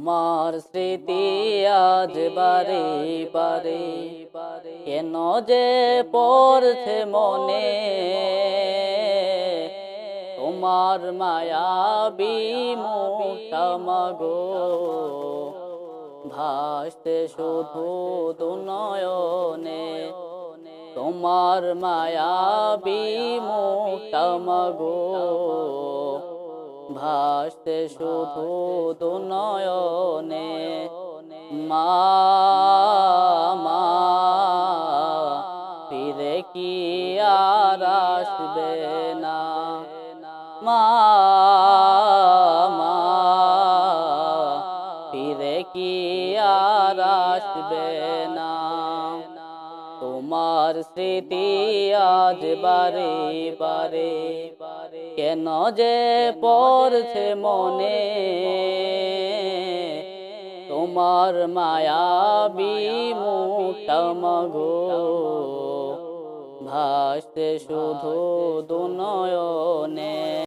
তোমার স্মৃতি আজ বারে বারে কেন যে পড়ছে মনে, তোমার মায়াবী মুখটা মাগো ভাসতে শুধু দুনয়নে। তোমার মায়াবী মুখটা মাগো ভাসতে শুধু দুনয়নে। মা মা ফিরে কি আর আসবে না, মা মা ফিরে কি আর আসবে না। তোমার স্মৃতি আজ বারে বারে কেন যে পড়ছে মনে, তোমার মায়াবী মুখটা মাগো ভাসতে শুধু দুনয়নে।